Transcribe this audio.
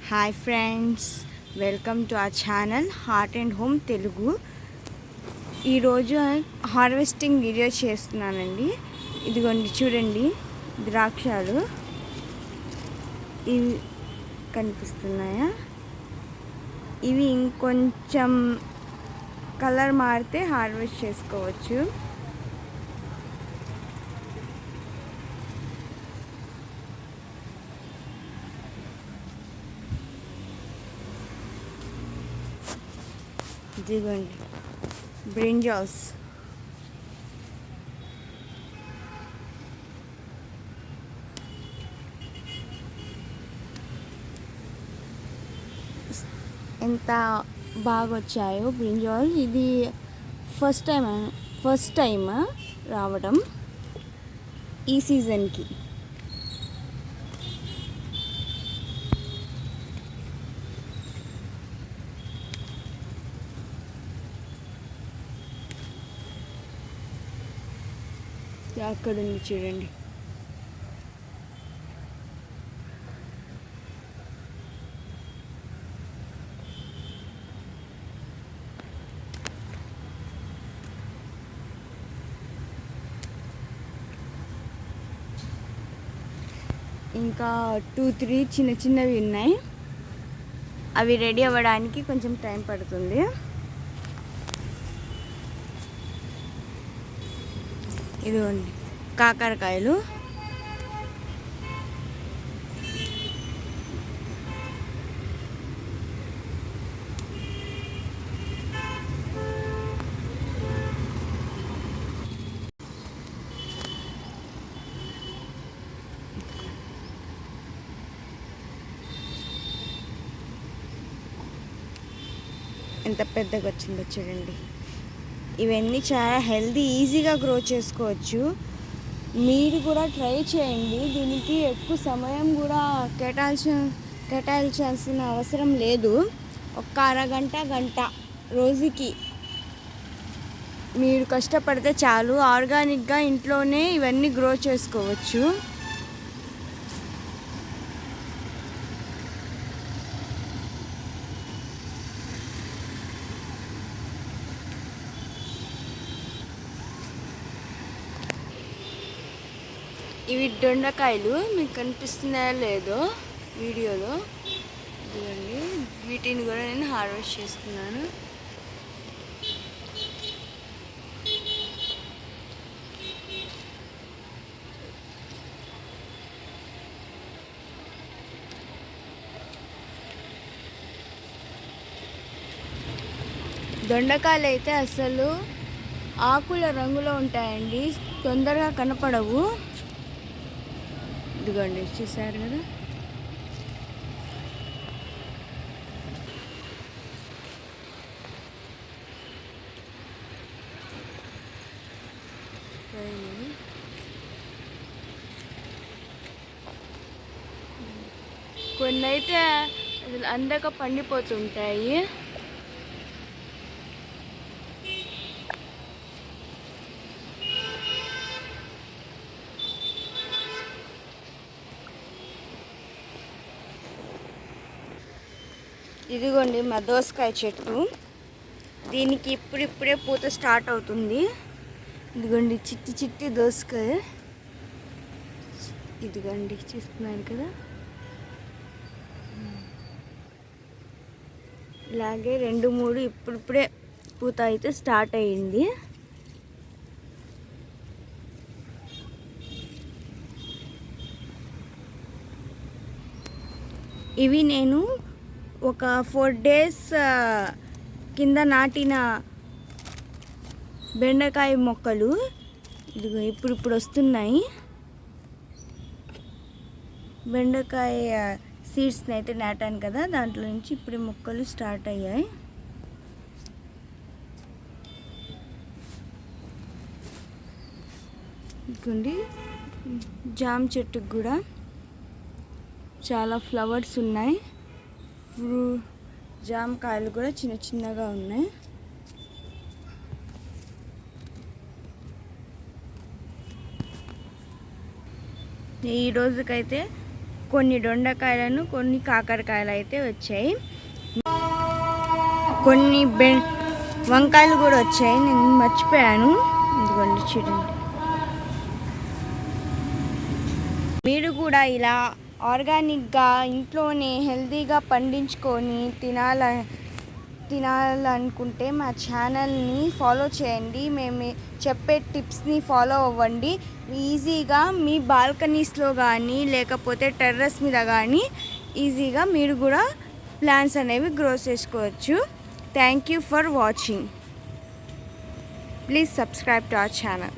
Hi friends, welcome to our channel heart and home Telugu. ఈరోజు harvesting video చేస్తున్నానండి. ఇదిగోండి చూడండి, ద్రాక్షలు ఇవి కనిపిస్తున్నాయా? ఇవి ఇంకొంచెం కలర్ మారితే హార్వెస్ట్ చేసుకోవచ్చు. ఇదిగోండి బ్రింజాల్స్. ఎంత బాగా వచ్చాయో బ్రింజాల్. ఇది ఫస్ట్ టైం రావడం ఈ సీజన్కి. అక్కడ ఉంది చూడండి. ఇంకా 2-3 చిన్న చిన్నవి ఉన్నాయి. అవి రెడీ అవ్వడానికి కొంచెం టైం పడుతుంది. ఇదిగోండి కాకరకాయలు. ఎంత పెద్దగా వచ్చిందో చూడండి. ఇవన్నీ చాలా హెల్దీ, ఈజీగా గ్రో చేసుకోవచ్చు. మీరు కూడా ట్రై చేయండి. దీనికి ఎక్కువ సమయం కూడా కేటాయించాల్సిన అవసరం లేదు. ఒక అరగంట గంట రోజుకి మీరు కష్టపడితే చాలు. ఆర్గానిక్గా ఇంట్లోనే ఇవన్నీ గ్రో చేసుకోవచ్చు. ఇవి దొండకాయలు, మీకు కనిపిస్తున్నాయో లేదో వీడియోలో. ఇదిగోండి, వీటిని కూడా నేను హార్వెస్ట్ చేస్తున్నాను. దొండకాయలు అయితే అసలు ఆకుల రంగులో ఉంటాయండి, తొందరగా కనపడవు. ఇదిగోండి చూసారు కదా. కొన్ని అయితే అసలు అందక పండిపోతుంటాయి. ఇదిగోండి మా దోసకాయ చెట్టు. దీనికి ఇప్పుడిప్పుడే పూత స్టార్ట్ అవుతుంది. ఇదిగోండి చిట్టి చిట్టి దోసకాయ. ఇదిగోండి చూస్తున్నారు కదా. ఇలాగే 2-3 ఇప్పుడిప్పుడే పూత అయితే స్టార్ట్ అయ్యింది. ఇవి నేను ఒక 4 days కింద నాటిన బెండకాయ మొక్కలు. ఇదిగో ఇప్పుడు వస్తున్నాయి. బెండకాయ సీడ్స్ని అయితే నాటాను కదా, దాంట్లో నుంచి ఇప్పుడు మొక్కలు స్టార్ట్ అయ్యాయి. ఇదిగోండి జామ చెట్టుకు కూడా చాలా ఫ్లవర్స్ ఉన్నాయి. జామకాయలు కూడా చిన్న చిన్నగా ఉన్నాయి. ఈ రోజుకైతే కొన్ని దొండకాయలను, కొన్ని కాకరకాయలు అయితే వచ్చాయి. కొన్ని వంకాయలు కూడా వచ్చాయి, నేను మర్చిపోయాను. ఇదిగోండి చూడండి. మీరు కూడా ఇలా ఆర్గానిక్గా ఇంట్లోనే హెల్తీగా పండించుకొని తినాలనుకుంటే మా ఛానల్ని ఫాలో చేయండి. మేము చెప్పే టిప్స్ని ఫాలో అవ్వండి. ఈజీగా మీ బాల్కనీస్లో కానీ లేకపోతే టెర్రస్ మీద కానీ ఈజీగా మీరు కూడా ప్లాంట్స్ అనేవి గ్రో చేసుకోవచ్చు. Thank you for watching. Please subscribe to our channel.